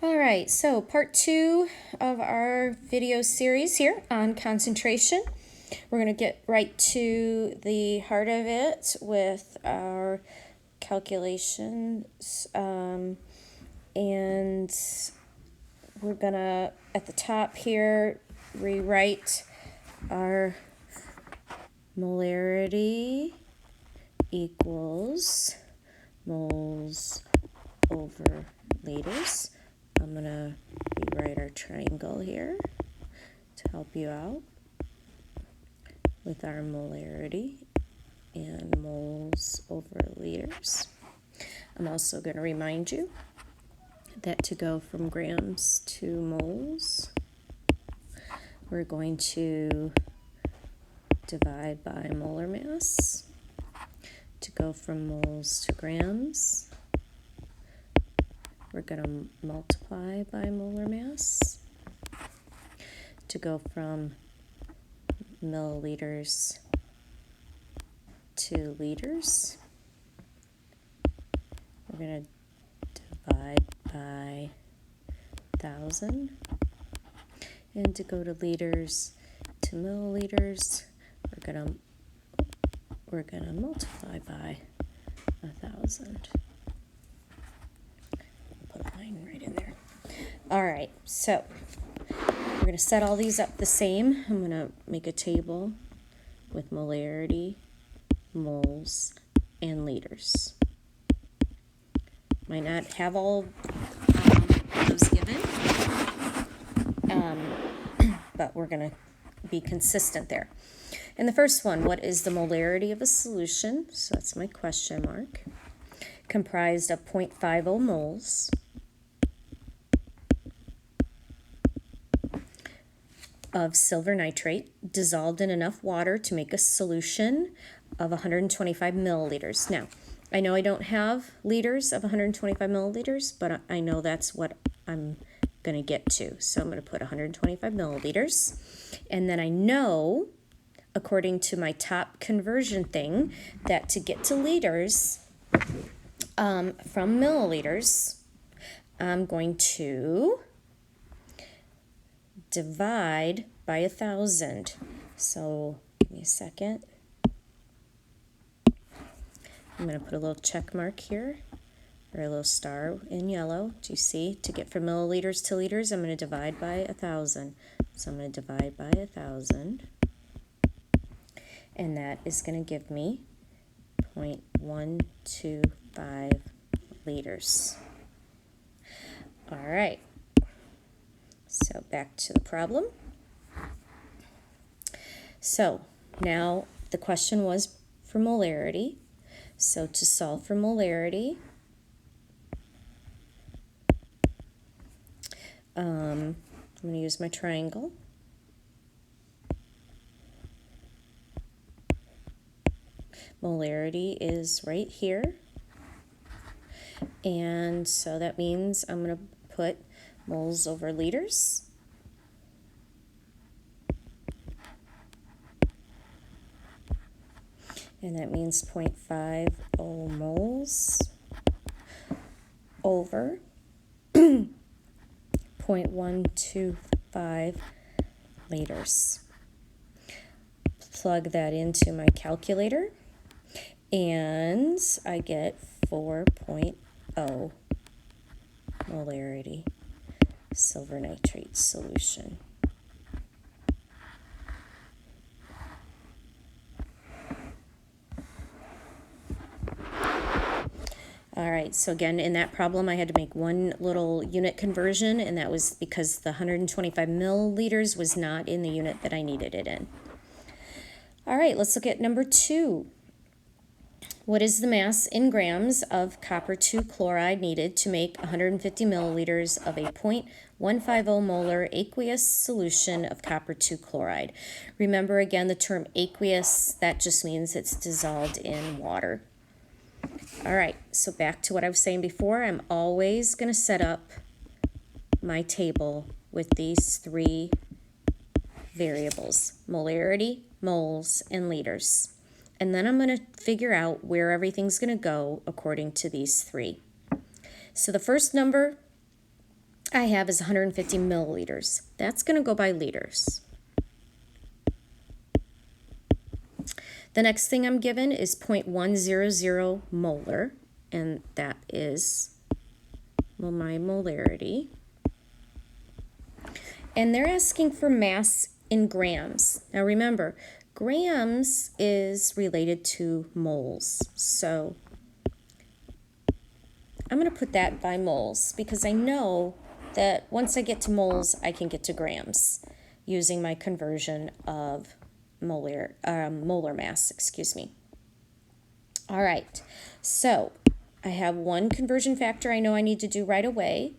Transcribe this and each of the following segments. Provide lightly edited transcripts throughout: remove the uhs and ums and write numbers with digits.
All right, so part 2 of our video series here on concentration. We're going to get right to the heart of it with our calculations, and we're going to, at the top here, rewrite our molarity equals moles over liters. I'm going to rewrite our triangle here to help you out with our molarity and moles over liters. I'm also going to remind you that to go from grams to moles, we're going to divide by molar mass. To go from moles to grams, we're going to multiply by molar mass. To go from milliliters to liters, we're going to divide by 1,000. And to go to liters to milliliters, we're going to multiply by 1,000. Put a line right in there. All right, so we're going to set all these up the same. I'm going to make a table with molarity, moles, and liters. Might not have all those given, but we're going to be consistent there. And the first one, what is the molarity of a solution? So that's my question mark. Comprised of 0.50 moles of silver nitrate dissolved in enough water to make a solution of 125 milliliters. Now, I know I don't have liters of 125 milliliters, but I know that's what I'm going to get to. So I'm going to put 125 milliliters. And then I know, according to my top conversion thing, that to get to liters from milliliters, I'm going to divide by 1,000. So give me a second. I'm going to put a little check mark here, or a little star in yellow. Do you see? To get from milliliters to liters, I'm going to divide by 1,000. So I'm going to divide by 1,000. And that is going to give me 0.125 liters. All right. So back to the problem. So now the question was for molarity. So to solve for molarity, I'm going to use my triangle. Molarity is right here. And so that means I'm going to put moles over liters. And that means 0.50 moles over 0.125 liters. Plug that into my calculator, and I get 4.0 molarity silver nitrate solution. All right, so again, in that problem, I had to make one little unit conversion, and that was because the 125 milliliters was not in the unit that I needed it in. All right, let's look at number 2. What is the mass in grams of copper 2 chloride needed to make 150 milliliters of a 0.150 molar aqueous solution of copper 2 chloride? Remember again the term aqueous, that just means it's dissolved in water. All right, so back to what I was saying before, I'm always going to set up my table with these 3 variables: molarity, moles, and liters. And then I'm going to figure out where everything's going to go according to these 3. So the first number I have is 150 milliliters. That's going to go by liters. The next thing I'm given is 0.100 molar, and that is my molarity. And they're asking for mass in grams. Now remember, grams is related to moles. So I'm going to put that by moles because I know that once I get to moles, I can get to grams using my conversion of molar mass, excuse me. All right, so I have one conversion factor I know I need to do right away,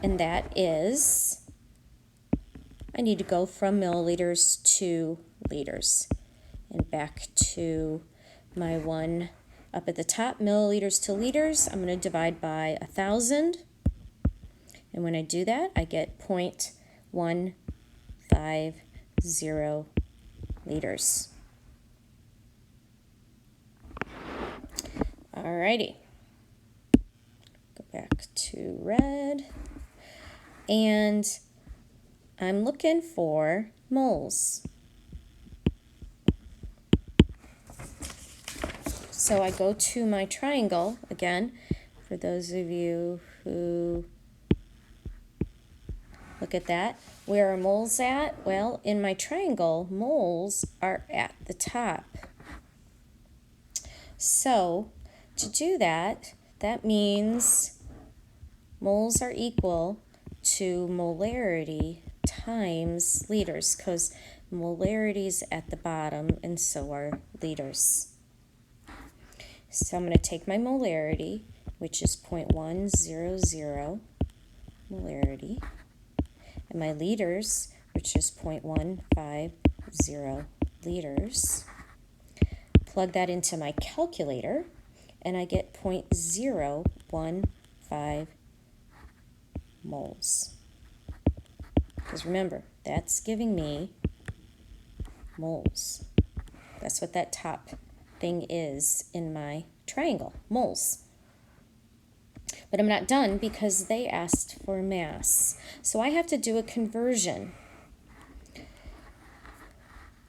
and that is I need to go from milliliters to liters. And back to my one up at the top, milliliters to liters, I'm going to divide by 1,000. And when I do that, I get 0.150 liters. Alrighty. Go back to red. And I'm looking for moles. So I go to my triangle again. For those of you who look at that, where are moles at? Well, in my triangle, moles are at the top. So to do that, that means moles are equal to molarity times liters, because molarity is at the bottom and so are liters. So I'm going to take my molarity, which is 0.100 molarity, and my liters, which is 0.150 liters. Plug that into my calculator, and I get 0.015 moles. Because remember, that's giving me moles. That's what that top thing is in my triangle, moles. But I'm not done because they asked for mass. So I have to do a conversion.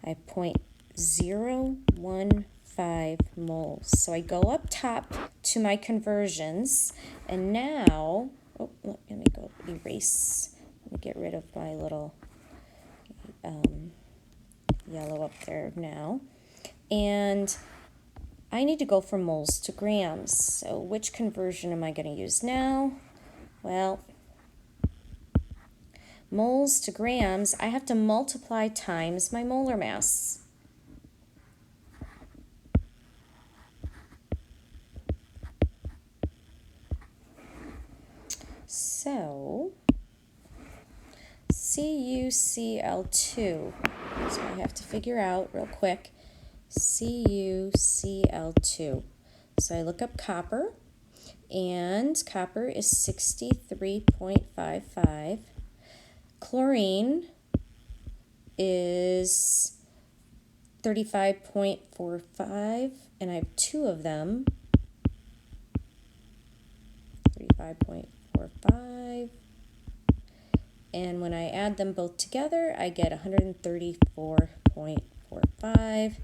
I have 0.015 moles. So I go up top to my conversions, and now, let me go erase. Let me get rid of my little yellow up there now. And I need to go from moles to grams. So which conversion am I going to use now? Well, moles to grams, I have to multiply times my molar mass. So CuCl2, so I have to figure out real quick, CuCl2. So I look up copper, and copper is 63.55. Chlorine is 35.45, and I have two of them, 35.45. And when I add them both together, I get 134.45.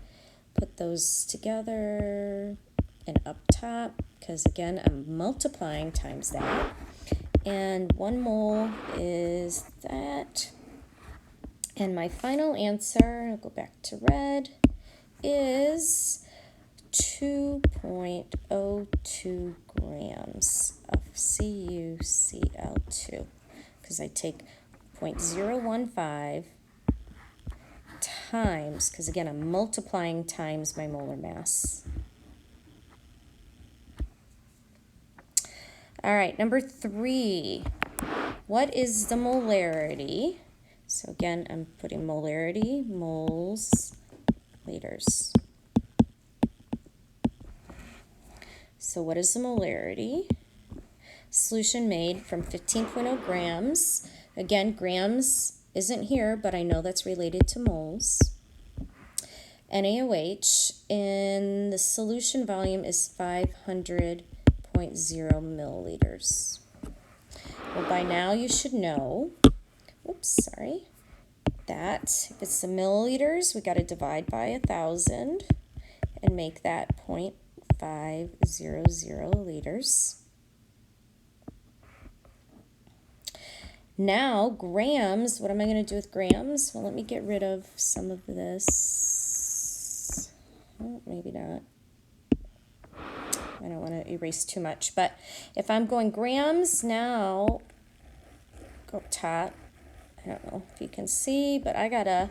Put those together and up top, because again, I'm multiplying times that. And 1 mole is that. And my final answer, I'll go back to red, is 2.02 grams of CuCl2. Because I take 0.015 times, because again, I'm multiplying times my molar mass. All right, number 3. What is the molarity? So again, I'm putting molarity, moles, liters. So what is the molarity? Solution made from 15.0 grams. Again, grams isn't here, but I know that's related to moles. NaOH, and the solution volume is 500.0 milliliters. Well, by now you should know, that if it's the milliliters, we got to divide by 1,000 and make that 0.500 liters. Now, grams, what am I going to do with grams? Well, let me get rid of some of this. Oh, maybe not. I don't want to erase too much, but if I'm going grams now, go top. I don't know if you can see, but I gotta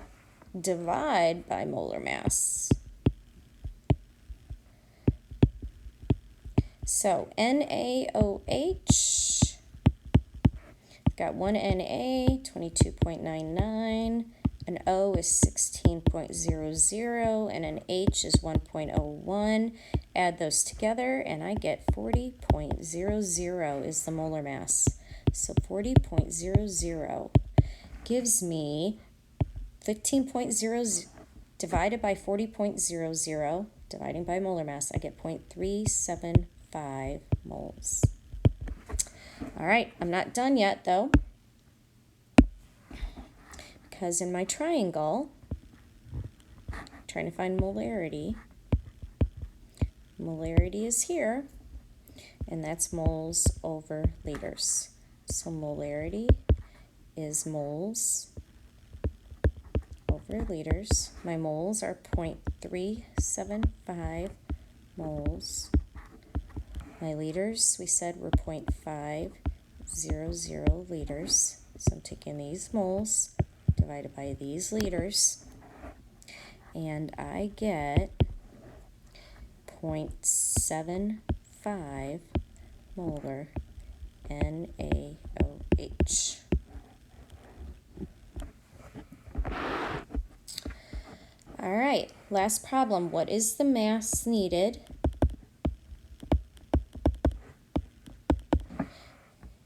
divide by molar mass. So NaOH, got one Na, 22.99, an O is 16.00, and an H is 1.01. Add those together, and I get 40.00 is the molar mass. So 40.00 gives me 15.0 divided by 40.00, dividing by molar mass, I get 0.375 moles. All right, I'm not done yet though, because in my triangle, I'm trying to find molarity. Molarity is here, and that's moles over liters. So molarity is moles over liters. My moles are 0.375 moles. My liters, we said, were 0.500 liters. So I'm taking these moles divided by these liters, and I get 0.75 molar NaOH. All right, last problem. What is the mass needed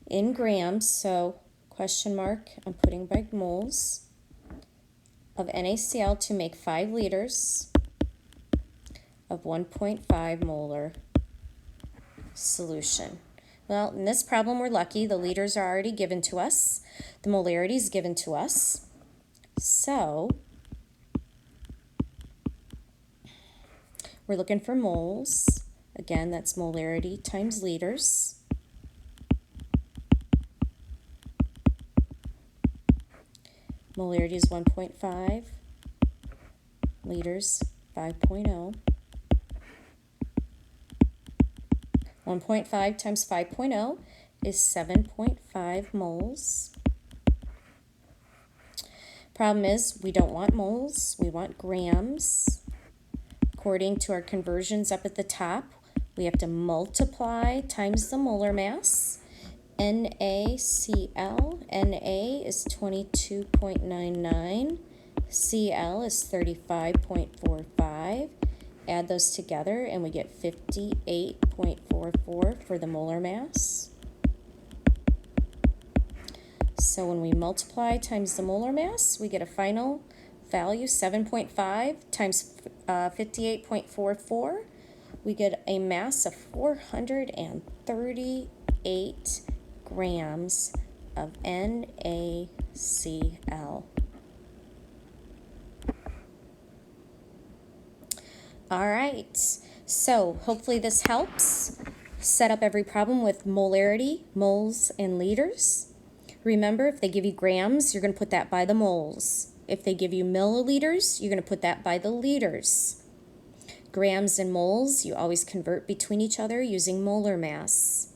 in grams? So question mark, I'm putting by moles of NaCl to make 5 liters of 1.5 molar solution. Well, in this problem, we're lucky. The liters are already given to us. The molarity is given to us. So we're looking for moles. Again, that's molarity times liters. Molarity is 1.5, liters 5.0. 1.5 times 5.0 is 7.5 moles. Problem is, we don't want moles, we want grams. According to our conversions up at the top, we have to multiply times the molar mass. NaCl, Na is 22.99, Cl is 35.45. Add those together and we get 58.44 for the molar mass. So when we multiply times the molar mass, we get a final value, 7.5 times 58.44. We get a mass of 438 grams of NaCl. All right, so hopefully this helps set up every problem with molarity, moles, and liters. Remember, if they give you grams, you're going to put that by the moles. If they give you milliliters, you're going to put that by the liters. Grams and moles, you always convert between each other using molar mass.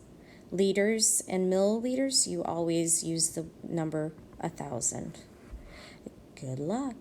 Liters and milliliters, you always use the number 1,000. Good luck.